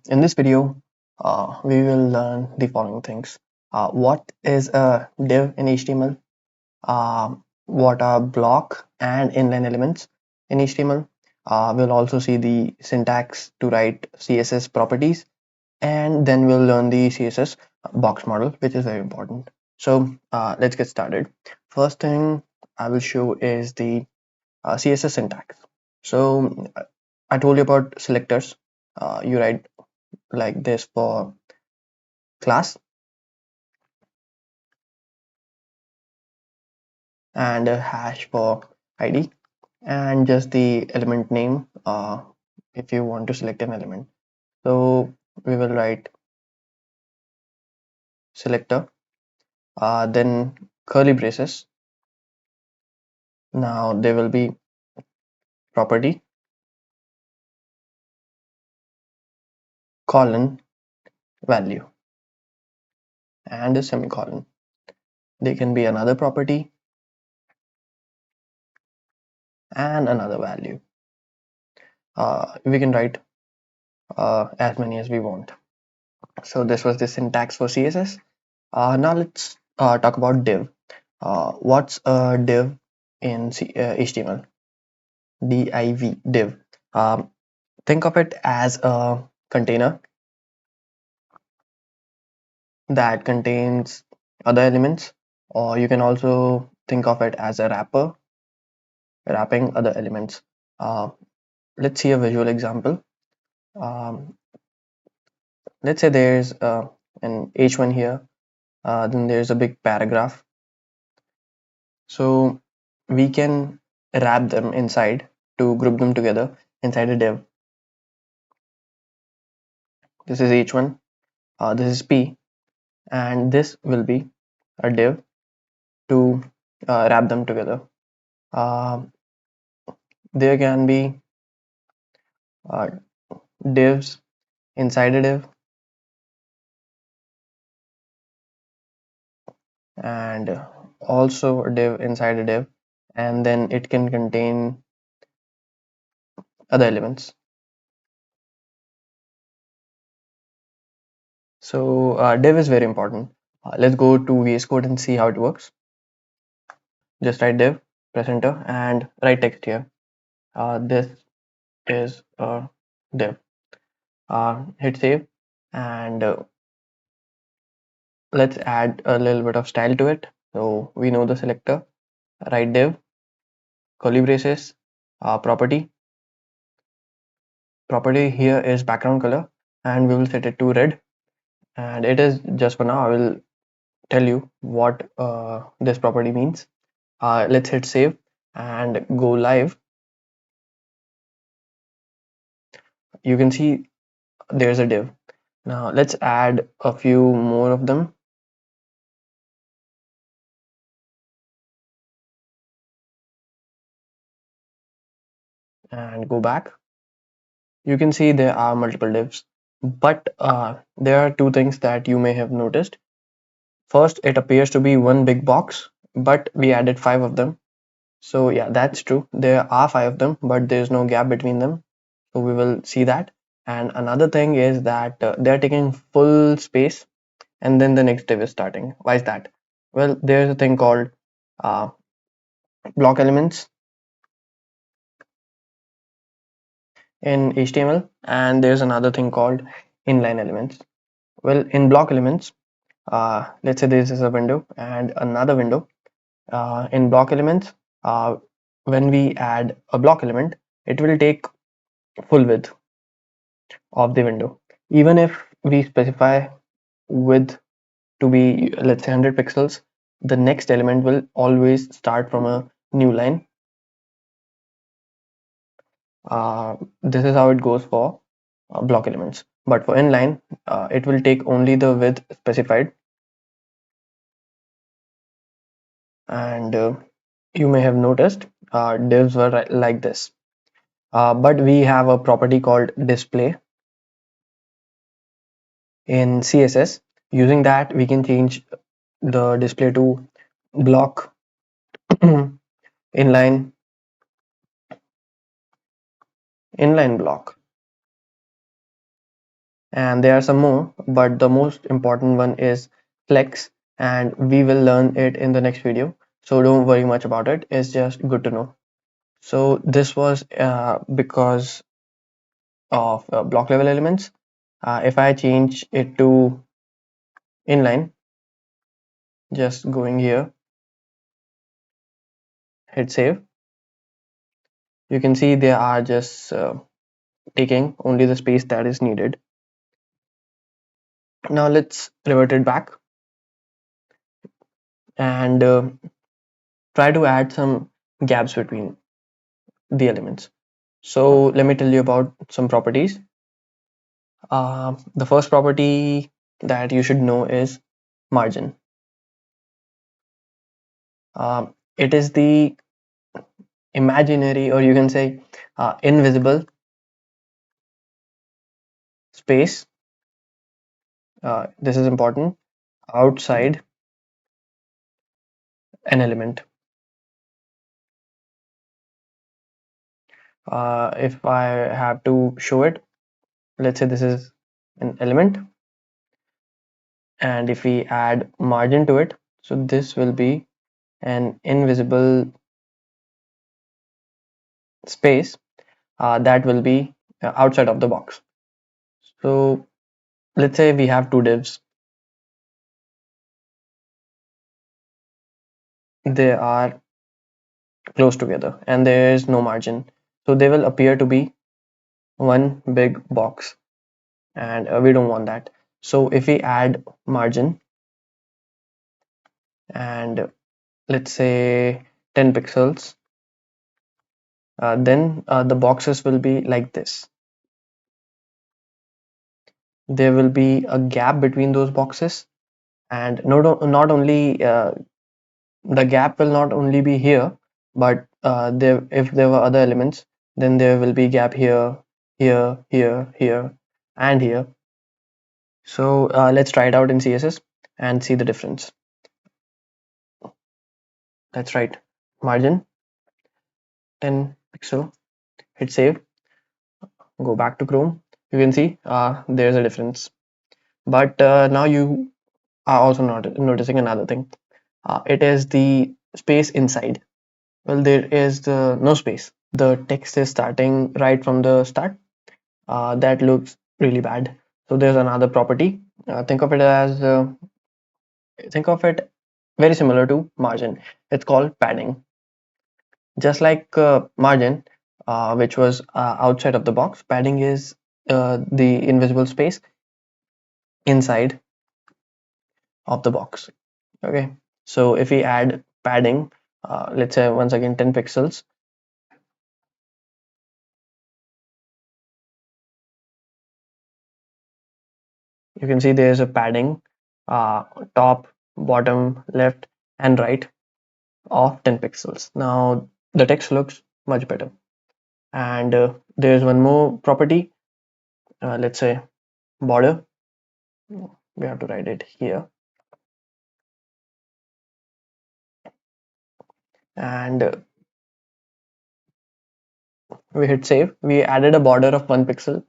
In this video, we will learn the following things. What is a div in HTML? What are block and inline elements in HTML? We'll also see the syntax to write CSS properties, and then we'll learn the CSS box model, which is very important. So let's get started. First thing I will show is the CSS syntax. So I told you about selectors. You write like this for class and a hash for id and just the element name if you want to select an element. So we will write selector, then curly braces. Now there will be property colon value and a semicolon. There can be another property and another value. We can write as many as we want. So this was the syntax for CSS. Now let's talk about div. What's a div in HTML? DIV, div. Think of it as a container that contains other elements, or you can also think of it as a wrapper wrapping other elements. Let's see a visual example. Um, let's say there's an H1 here, then there's a big paragraph. So we can wrap them inside to group them together inside a div. This is H1, this is P, and this will be a div to wrap them together. Uh, there can be uh, divs inside a div, and also a div inside a div, and then it can contain other elements. So div is very important. Let's go to VS Code and see how it works. Just write div, press enter, and write text here. This is a div. Hit save, and let's add a little bit of style to it. So we know the selector, write div, curly braces, property. Property here is background color, and we will set it to red. And it is just for now. I will tell you what this property means. Let's hit save and go live. You can see there's a div. Now let's add a few more of them. And go back. You can see there are multiple divs, but there are two things that you may have noticed. First, it appears to be one big box, but we added 5 of them. So yeah, that's true. There are 5 of them, but there's no gap between them. So we will see that. And another thing is that they're taking full space, and then the next div is starting. Why is that? Well, there's a thing called uh, block elements in HTML, and there's another thing called inline elements. Well, in block elements, let's say this is a window and another window. In block elements, when we add a block element, it will take full width of the window. Even if we specify width to be, let's say, 100 pixels, the next element will always start from a new line. This is how it goes for block elements. But for inline, it will take only the width specified. And you may have noticed divs were like this. But we have a property called display in CSS. Using that, we can change the display to block, inline, inline block. and there are some more, but the most important one is flex, and we will learn it in the next video, so don't worry much about it. It's just good to know. So this was because of block level elements. If I change it to inline, just going here, hit save, you can see they are just taking only the space that is needed. Now let's revert it back and try to add some gaps between the elements. So let me tell you about some properties. The first property that you should know is margin. It is the imaginary, or you can say invisible space. This is important, outside an element. If I have to show it, let's say this is an element, and if we add margin to it, so this will be an invisible space that will be outside of the box. So let's say we have two divs. They are close together and there is no margin, so they will appear to be one big box, and we don't want that. So if we add margin and let's say 10 pixels, then the boxes will be like this. There will be a gap between those boxes, and not only the gap will not only be here, but if there were other elements, then there will be gap here, here, here, here, and here. So let's try it out in CSS and see the difference. That's right, margin 10 pixel, hit save, go back to Chrome. You can see there's a difference. But now you are also noticing another thing. It is the space inside. Well, there is no space. The text is starting right from the start. That looks really bad. So there's another property. Think of it very similar to margin. It's called padding. Just like margin, which was outside of the box, padding is the invisible space inside of the box. Okay, so if we add padding, let's say once again 10 pixels, you can see there's a padding top, bottom, left, and right of 10 pixels. Now the text looks much better. And there's one more property, let's say border. We have to write it here, and we hit save. We added a border of 1 pixel.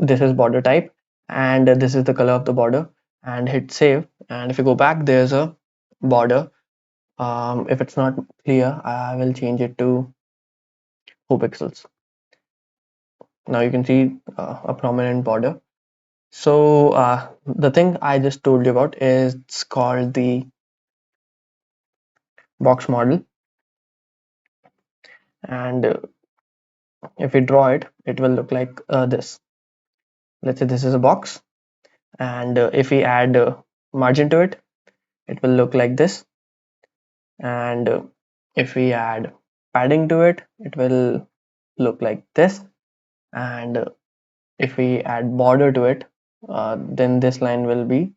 This is border type, and this is the color of the border, and hit save. And if you go back, there's a border. If it's not clear, I will change it to 4 pixels. Now you can see a prominent border. So the thing I just told you about is it's called the box model, and if we draw it, it will look like this. Let's say this is a box, and if we add margin to it, it will look like this. And if we add padding to it, it will look like this. And if we add border to it, then this line will be,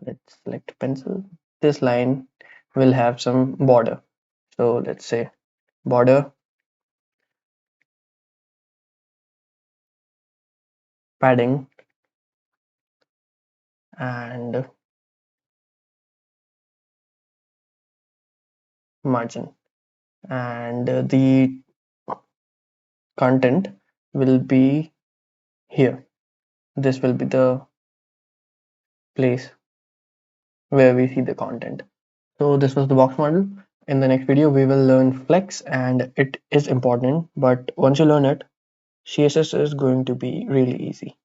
let's select pencil, this line will have some border. So let's say border, padding, and margin, and the content will be here. This will be the place where we see the content. So this was the box model. In the next video, we will learn flex, and it is important, but once you learn it, CSS is going to be really easy.